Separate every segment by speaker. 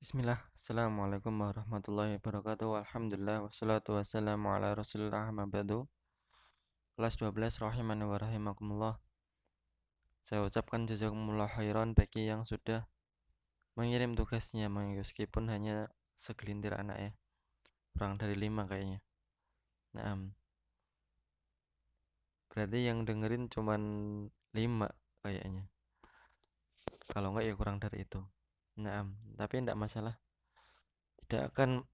Speaker 1: Bismillah, Assalamualaikum warahmatullahi wabarakatuh. Alhamdulillah, wassalatu wassalamu ala rasulillah amma ba'du. Kelas 12 rahimani wa rahimakumullah. Saya ucapkan jazakumullah khairan bagi yang sudah mengirim tugasnya, meskipun hanya segelintir anak ya. Kurang dari 5 kayaknya. Nah, berarti yang dengerin cuman 5 kayaknya. Kalau enggak ya kurang dari itu. Nah, tapi enggak masalah. Tidak akan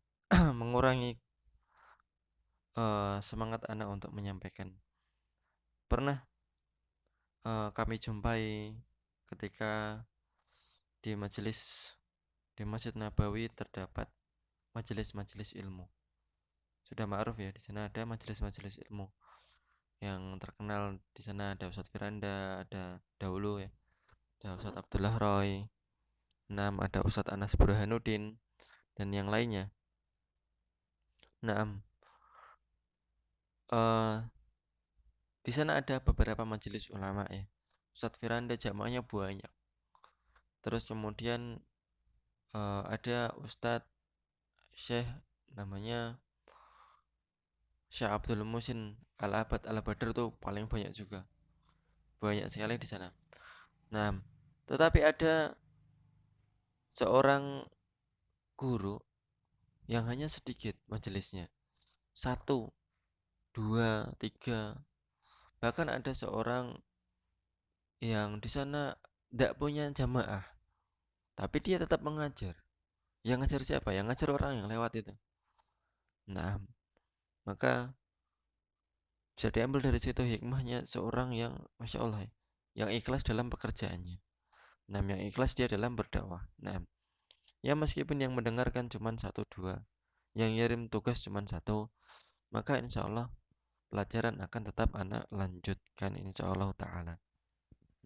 Speaker 1: mengurangi semangat anak untuk menyampaikan. Pernah kami jumpai ketika di Masjid Nabawi terdapat majelis-majelis ilmu. Sudah ma'ruf ya, di sana ada majelis-majelis ilmu. Yang terkenal di sana ada Ustadz Firanda, ada dahulu ya, ada Ustadz Abdullah Roy, ada Ustadz Anas Burhanuddin dan yang lainnya. Naam, eh di sana ada beberapa majelis ulama ya. Ustadz Firanda jamaahnya banyak. Terus kemudian ada Ustadz Syekh namanya Syekh Abdul Musin Al-Abad Al-Badr tuh paling banyak juga. Banyak sekali di sana. Nah, tetapi ada seorang guru yang hanya sedikit majelisnya. Satu, dua, tiga. Bahkan ada seorang yang di sana tidak punya jamaah, tapi dia tetap mengajar. Yang ngajar siapa? Yang ngajar orang yang lewat itu. Nah, maka bisa diambil dari situ hikmahnya seorang yang Masya Allah, yang ikhlas dalam pekerjaannya. Nah, yang ikhlas dia dalam berdakwah. Nah, ya meskipun yang mendengarkan cuma satu dua, yang ngirim tugas cuma satu, maka insya Allah pelajaran akan tetap anak lanjutkan insya Allah Ta'ala.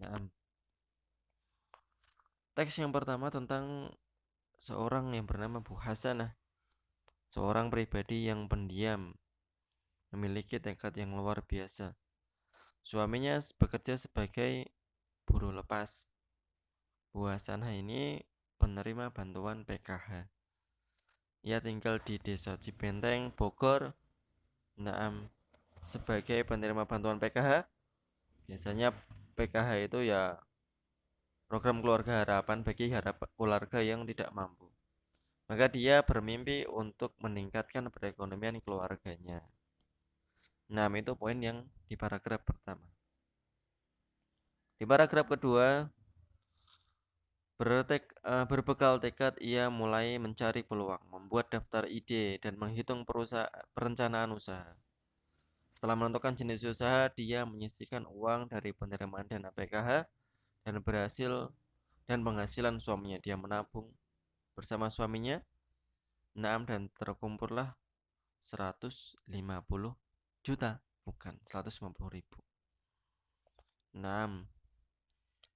Speaker 1: Nah, teks yang pertama tentang seorang yang bernama Bu Hasanah, seorang pribadi yang pendiam, memiliki tekad yang luar biasa. Suaminya bekerja sebagai buruh lepas. Bu Hasanah ini penerima bantuan PKH. Ia tinggal di Desa Cibenteng, Bogor. Naam, sebagai penerima bantuan PKH, biasanya PKH itu ya program keluarga harapan bagi keluarga yang tidak mampu. Maka dia bermimpi untuk meningkatkan perekonomian keluarganya. Nah, itu poin yang di paragraf pertama. Di paragraf kedua, berbekal tekad ia mulai mencari peluang, membuat daftar ide dan menghitung perencanaan usaha. Setelah menentukan jenis usaha, dia menyisihkan uang dari penerimaan dana PKH dan penghasilan suaminya. Dia menabung bersama suaminya, dan terkumpullah 150 juta, bukan 150 ribu.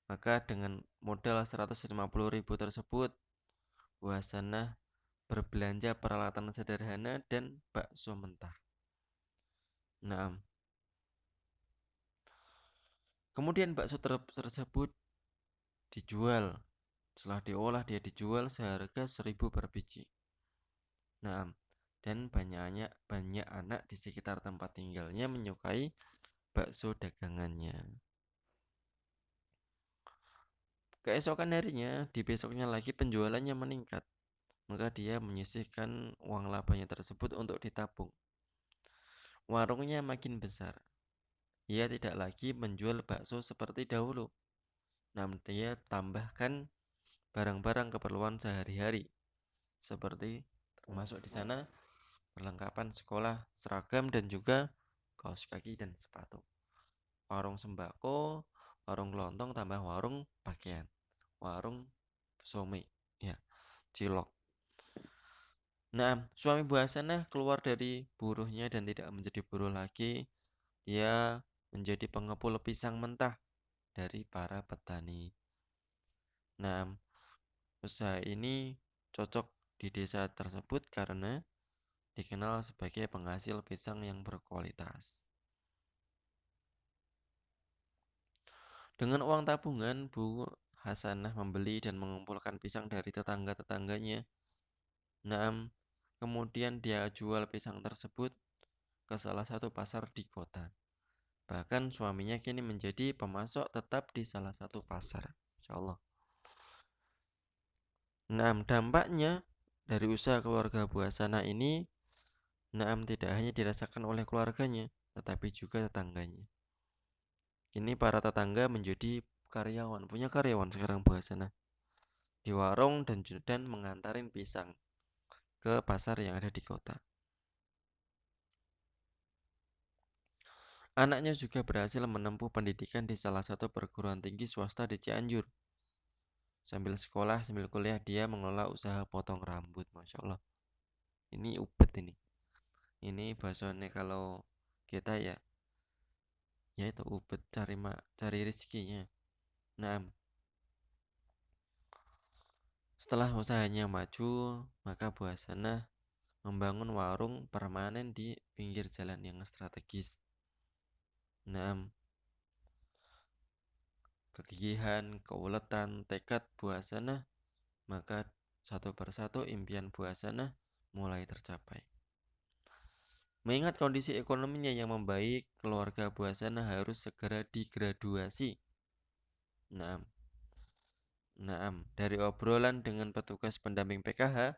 Speaker 1: Maka dengan modal 150 ribu tersebut, Bu Hasanah berbelanja peralatan sederhana dan bakso mentah. Kemudian bakso tersebut dijual. Setelah diolah, dia dijual seharga 1.000 per biji. Dan banyak anak di sekitar tempat tinggalnya menyukai bakso dagangannya. Keesokan harinya, di besoknya lagi penjualannya meningkat. Maka dia menyisihkan uang labanya tersebut untuk ditabung. Warungnya makin besar. Ia tidak lagi menjual bakso seperti dahulu. Namun dia tambahkan barang-barang keperluan sehari-hari. Seperti termasuk di sana perlengkapan sekolah, seragam dan juga kaos kaki dan sepatu. Warung sembako, warung kelontong tambah warung pakaian, warung somai, ya, cilok. Suami Bu Hasanah keluar dari buruhnya dan tidak menjadi buruh lagi. Dia menjadi pengepul pisang mentah dari para petani. Usaha ini cocok di desa tersebut karena dikenal sebagai penghasil pisang yang berkualitas. Dengan uang tabungan, Bu Hasanah membeli dan mengumpulkan pisang dari tetangga-tetangganya. Naam, kemudian dia jual pisang tersebut ke salah satu pasar di kota. Bahkan suaminya kini menjadi pemasok tetap di salah satu pasar. Insya Allah. Naam, dampaknya dari usaha keluarga Bu Hasanah ini, naam tidak hanya dirasakan oleh keluarganya, tetapi juga tetangganya. Kini para tetangga menjadi karyawan, punya karyawan sekarang Bu Hasanah di warung dan mengantarin pisang ke pasar yang ada di kota. Anaknya juga berhasil menempuh pendidikan di salah satu perguruan tinggi swasta di Cianjur. Sambil sekolah, sambil kuliah, dia mengelola usaha potong rambut. Masya Allah. Ini ubet ini. Ini bahasanya kalau kita ya itu ubet cari rezekinya. Nah, setelah usahanya maju, maka Bu Hasanah membangun warung permanen di pinggir jalan yang strategis. Nah, kegigihan, keuletan, tekad Bu Hasanah, maka satu persatu impian Bu Hasanah mulai tercapai. Mengingat kondisi ekonominya yang membaik, keluarga Bu Hasanah harus segera digraduasi. Dari obrolan dengan petugas pendamping PKH,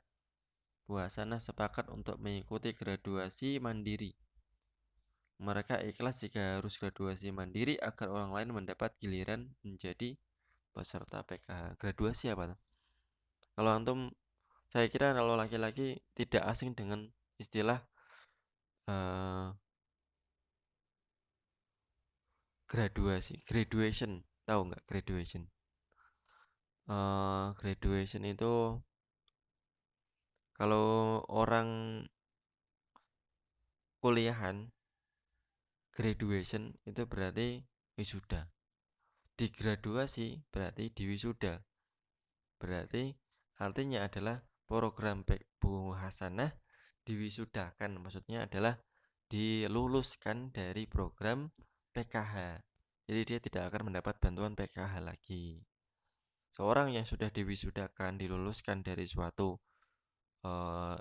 Speaker 1: Bu Hasanah sepakat untuk mengikuti graduasi mandiri. Mereka ikhlas jika harus graduasi mandiri agar orang lain mendapat giliran menjadi peserta PKH. Graduasi apa tuh? Kalau antum, saya kira kalau laki-laki tidak asing dengan istilah graduation. Tahu nggak graduation? Graduation itu kalau orang kuliahan, graduation itu berarti wisuda. Digraduasi berarti diwisuda. Berarti artinya adalah program Bu Hasanah diwisudakan. Maksudnya adalah diluluskan dari program PKH. Jadi dia tidak akan mendapat bantuan PKH lagi. Seorang yang sudah diwisudakan, diluluskan dari suatu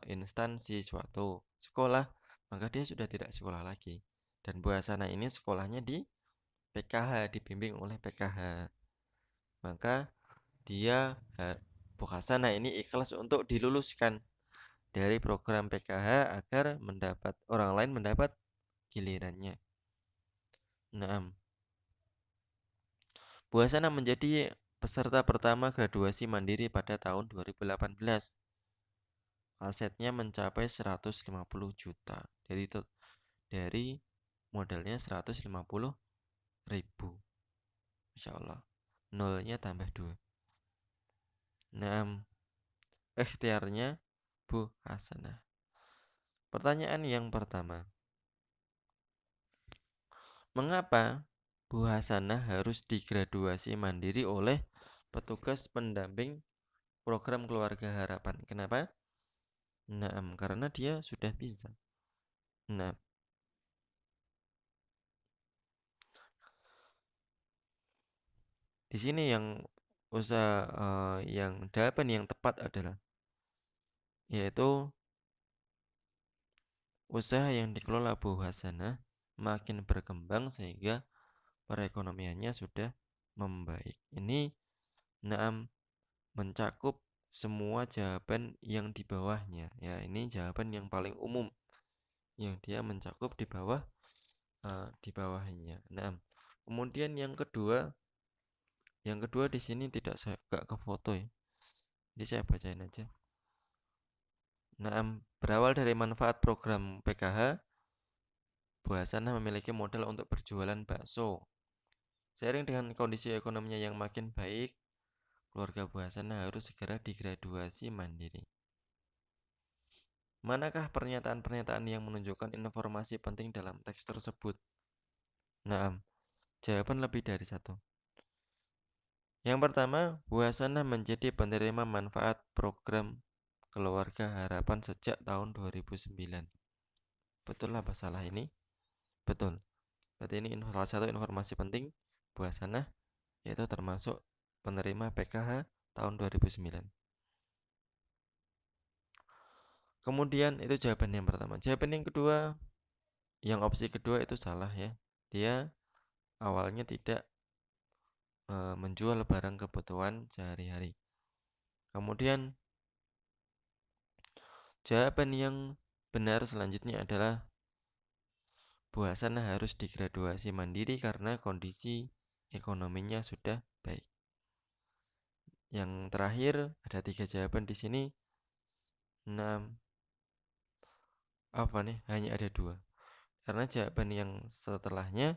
Speaker 1: instansi, suatu sekolah, maka dia sudah tidak sekolah lagi. Dan Bu Hasanah ini sekolahnya di PKH, dibimbing oleh PKH. Maka dia Bu Hasanah ini ikhlas untuk diluluskan dari program PKH agar orang lain mendapat gilirannya. Nah, Bu Hasanah menjadi peserta pertama graduasi mandiri pada tahun 2018. Asetnya mencapai 150 juta. Dari modalnya 150.000. Insya Allah. Nolnya tambah 2. Nah, ikhtiarnya Bu Hasanah. Pertanyaan yang pertama. Mengapa Bu Hasanah harus digraduasi mandiri oleh petugas pendamping program Keluarga Harapan? Kenapa? Karena dia sudah bisa. Nah, di sini yang jawaban yang tepat adalah yaitu usaha yang dikelola Bu Hasanah makin berkembang sehingga perekonomiannya sudah membaik. Ini mencakup semua jawaban yang di bawahnya. Ya, ini jawaban yang paling umum yang dia mencakup di bawahnya. Kemudian yang kedua di sini gak ke foto ya. Jadi saya bacain aja. Berawal dari manfaat program PKH, Bu Hasanah memiliki modal untuk berjualan bakso. Seiring dengan kondisi ekonominya yang makin baik, keluarga Bu Hasanah harus segera digraduasi mandiri. Manakah pernyataan-pernyataan yang menunjukkan informasi penting dalam teks tersebut? Jawaban lebih dari satu. Yang pertama, Bu Hasanah menjadi penerima manfaat program Keluarga Harapan sejak tahun 2009. Betul apa salah ini? Betul. Berarti ini salah satu informasi penting Bu Hasanah, yaitu termasuk penerima PKH tahun 2009. Kemudian itu jawaban yang pertama. Jawaban yang kedua, yang opsi kedua itu salah ya. Dia awalnya tidak menjual barang kebutuhan sehari-hari. Kemudian jawaban yang benar selanjutnya adalah Bu Hasanah harus digraduasi mandiri karena kondisi ekonominya sudah baik. Yang terakhir ada 3 jawaban di sini. 6 apa nih? Hanya ada 2. Karena jawaban yang setelahnya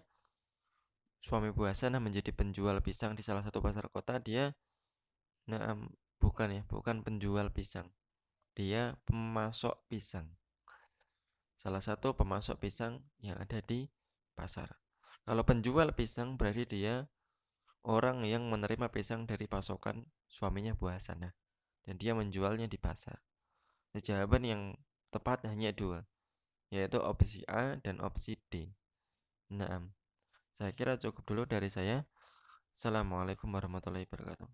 Speaker 1: suami Bu Hasanah menjadi penjual pisang di salah satu pasar kota, dia bukan ya, bukan penjual pisang. Dia pemasok pisang. Salah satu pemasok pisang yang ada di pasar. Kalau penjual pisang berarti dia orang yang menerima pisang dari pasokan suaminya Bu Hasanah dan dia menjualnya di pasar. Nah, jawaban yang tepat hanya 2, yaitu opsi A dan opsi D. Nah, saya kira cukup dulu dari saya. Assalamualaikum warahmatullahi wabarakatuh.